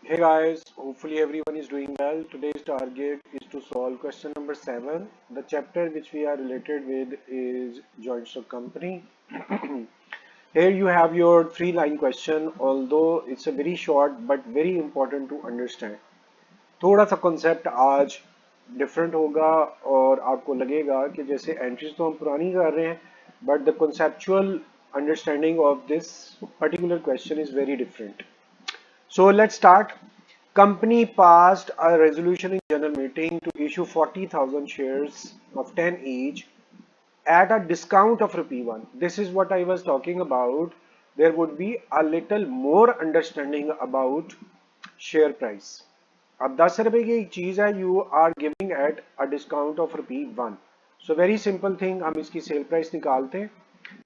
Hey guys, hopefully everyone is doing well. Today's target is to solve question number 7. The chapter which we are related with is joint stock company. Here you have your 3-line question, although it's a very short but very important to understand. थोड़ा सा concept आज different होगा और आपको लगेगा कि जैसे entries तो हम पुरानी कर रहे हैं, but the conceptual understanding of this particular question is very different. So let's start. Company passed a resolution in general meeting to issue 40,000 shares of 10 each at a discount of rupee 1. This is what I was talking about. There would be a little more understanding about share price. अब 10 रुपए की एक चीज है, you are giving at a discount of rupee 1. So very simple thing, हम इसकी sale price निकालते हैं.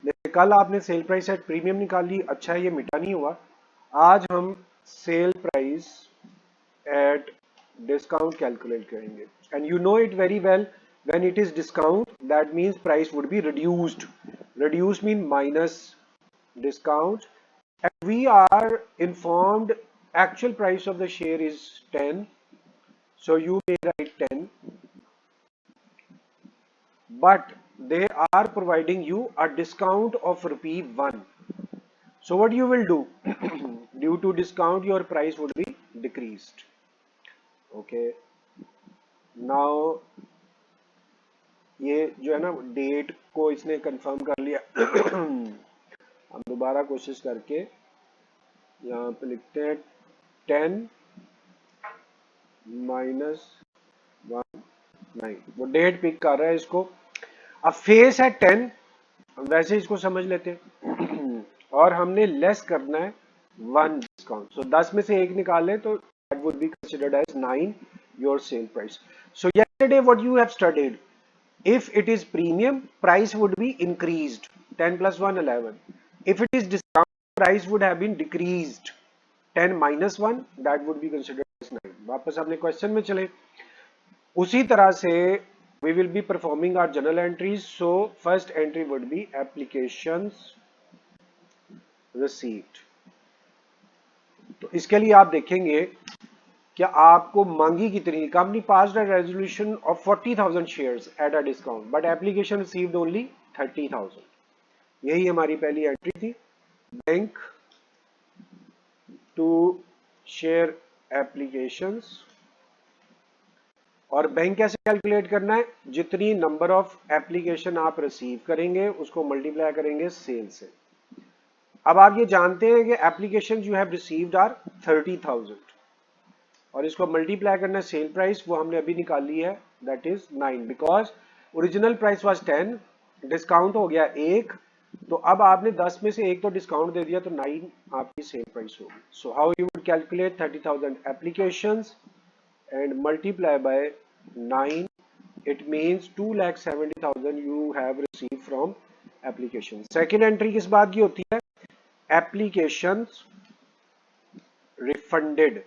जैसे कल आपने सेल प्राइस एट प्रीमियम निकाली, अच्छा ये मिटा नहीं हुआ. आज हम sale price at discount calculate करेंगे. And you know it very well, when it is discount that means price would be reduced. Reduced mean minus discount, and we are informed actual price of the share is 10, so you may write 10, but they are providing you a discount of rupee 1. So what you will do? Due to discount your price would be decreased. Okay, now ये जो है ना date को इसने confirm कर लिया. हम दोबारा कोशिश करके यहाँ पे लिखते हैं 10 माइनस 1 9. वो डेट पिक कर रहा है इसको. अब फेस है 10, वैसे इसको समझ लेते हैं. और हमने लेस करना है 1 डिस्काउंट. सो 10 में से 1 निकालें तो that would be considered as 9 your sale price. So yesterday what you have studied, if it is premium, price would be increased. 10 plus 1 11. If it is discount, price would have been decreased. 10 minus 1, that would be considered as 9. वापस अपने question में चले. उसी तरह से we will be performing our journal entries. So first entry would be applications received. तो इसके लिए आप देखेंगे क्या आपको मांगी कितनी. Company passed a resolution of 40,000 shares at a discount but application received only 30,000. यही हमारी पहली एंट्री थी. Bank to share applications. और बैंक कैसे कैलकुलेट करना है, जितनी नंबर ऑफ एप्लीकेशन आप रिसीव करेंगे उसको मल्टीप्लाई करेंगे सेल से. अब आप ये जानते हैं कि application you have received are 30,000 और इसको मल्टीप्लाई करना सेल प्राइस, वो हमने अभी निकाल ली है, that is 9. Because original price was 10, discount हो गया 1, तो अब आपने 10 में से 1 तो डिस्काउंट दे दिया, तो 9 आपकी सेल प्राइस होगी. So how you would calculate 30,000 applications and multiply by 9, it means 2,70,000 you have receive from application. Second entry किस बात की होती है, एप्लीकेशंस रिफंडेड.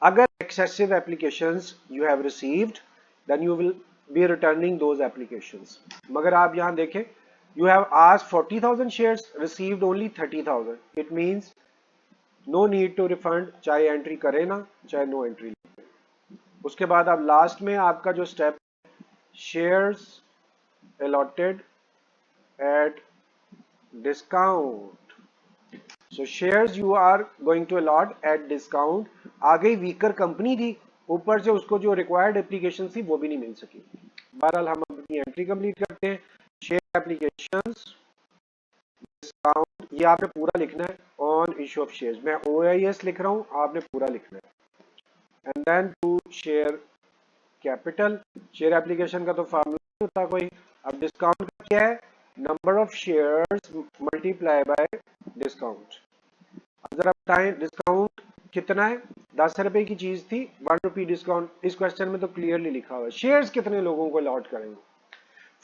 अगर excessive applications you have received, then you will be returning those applications. मगर आप यहाँ देखें, you have asked 40,000 shares, received only 30,000. It means no need to refund, चाहे एंट्री करें ना, चाहे नो एंट्री. उसके बाद अब लास्ट में आपका जो step, shares allotted at discount. So shares you are going to allot at discount. आ गई वीकर कंपनी थी, ऊपर से उसको जो रिक्वायर्ड एप्लीकेशन थी वो भी नहीं मिल सकी. बहरहाल हम अपनी एंट्री कंप्लीट करते हैं. शेयर एप्लीकेशंस डिस्काउंट, ये आपने पूरा लिखना है ऑन इशू ऑफ शेयर्स. मैं OIS लिख रहा हूँ, आपने पूरा लिखना है. And then to share capital. Share application का तो फार्मूला नहीं होता कोई. अब डिस्काउंट का क्या है, number of shares multiply by discount. अब जरा बताएं डिस्काउंट कितना है. 10 रुपए की चीज थी, 1 रुपी डिस्काउंट. इस क्वेश्चन में तो क्लियरली लिखा हुआ है. शेयर्स कितने लोगों को अलॉट करेंगे.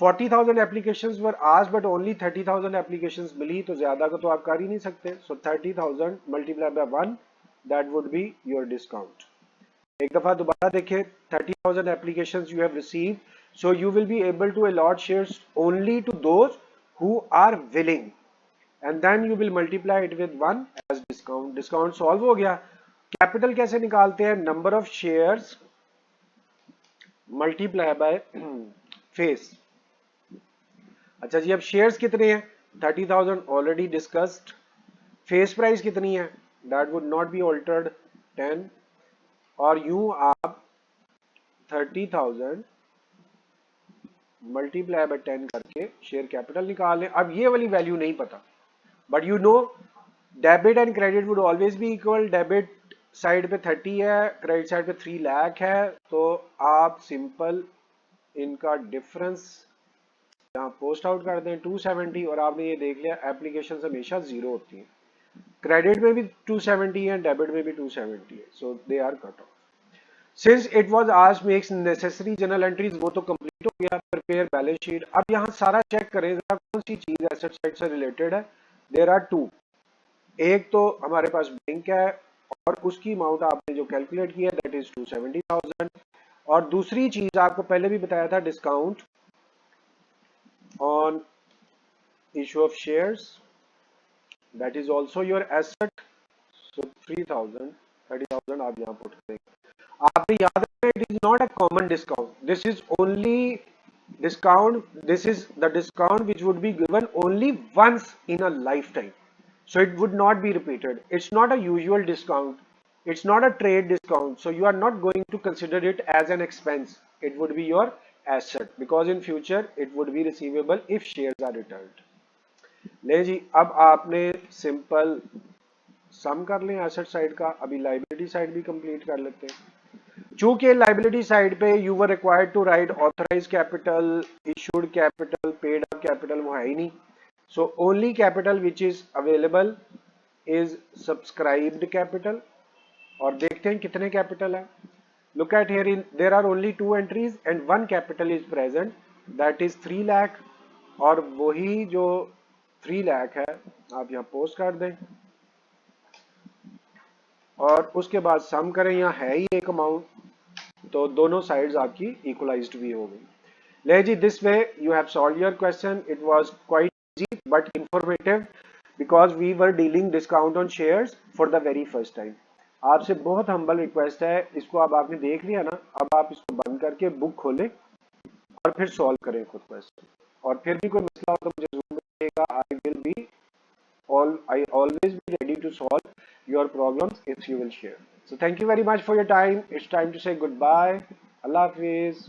40,000 applications were asked but only 30,000 applications मिली, तो ज्यादा का तो आप कर ही नहीं सकते. So 30,000 multiply by 1, that would be your discount. एक दफा दोबारा देखें, 30,000 applications you have received, so you will be able to allot shares only to those who are willing, and then you will multiply it with 1 as discount. Discount solve हो गया. Capital कैसे निकालते हैं? Number of shares multiply by face. अच्छा जी, अब shares कितने हैं? 30,000 already discussed. Face price कितनी है? That would not be altered, 10। और यूं आप 30,000 मल्टीप्लाई बाय 10 करके शेयर कैपिटल निकाल लें। अब ये वाली वैल्यू नहीं पता, but you know debit and credit would always be equal. Debit side पे 30 है, क्रेडिट साइड पे 3 लाख है, तो आप सिंपल इनका डिफरेंस यहाँ पोस्ट आउट कर दें 270। और आपने ये देख लिया एप्लीकेशन हमेशा जीरो होती है। क्रेडिट में भी 270 है, डेबिट में भी 270 है, so they are cut off. Since it was asked makes necessary general entries, वो तो कंप्लीट हो गया। Prepare balance sheet. अब यहाँ सारा चेक करें जरा कौन सी चीज एसेट साइड से रिलेटेड है। There are two. एक तो हमारे पास बैंक है और उसकी अमाउंट आपने जो कैलकुलेट किया दैट इज 270,000। और दूसरी चीज आपको पहले भी बताया था, discount on issue of shares, that is also your asset. So 3,000, 30,000 आप यहाँ पुट करेंगे। आपने याद रखना, it is not a common discount, this is only discount, this is the discount which would be given only once in a lifetime, so it would not be repeated. It's not a usual discount, it's not a trade discount, so you are not going to consider it as an expense. It would be your asset because in future it would be receivable if shares are returned. ले जी, अब आपने simple सम कर लें asset side का। अभी liability side भी complete कर लेते हैं। चूंकि लाइबिलिटी साइड पे you were required to write authorise capital, issued capital, paid up capital, वो है ही नहीं। So only capital which is available is subscribed capital. और देखते हैं कितने कैपिटल है। Look at here, in there are only 2 entries and 1 capital is present, that is 3 lakh. और वही जो 3 लाख है आप यहाँ पोस्ट कर दें और उसके बाद सम करें। यहाँ है ही एक अमाउंट, तो दोनों साइड्स आपकी इक्वलाइज्ड भी हो गई। ले जी, this way you have solve your question. It was quite easy but informative because we were dealing discount on shares for the very first time. आपसे बहुत हम्बल रिक्वेस्ट है, इसको अब आपने देख लिया ना, अब आप इसको बंद करके बुक खोलें और फिर सॉल्व करें खुद क्वेश्चन। और फिर भी कोई मसला हो तो मुझे जरूर बताइएगा। I will be I always be ready to solve your problems if you will share. So thank you very much for your time. It's time to say goodbye. Allah Hafiz.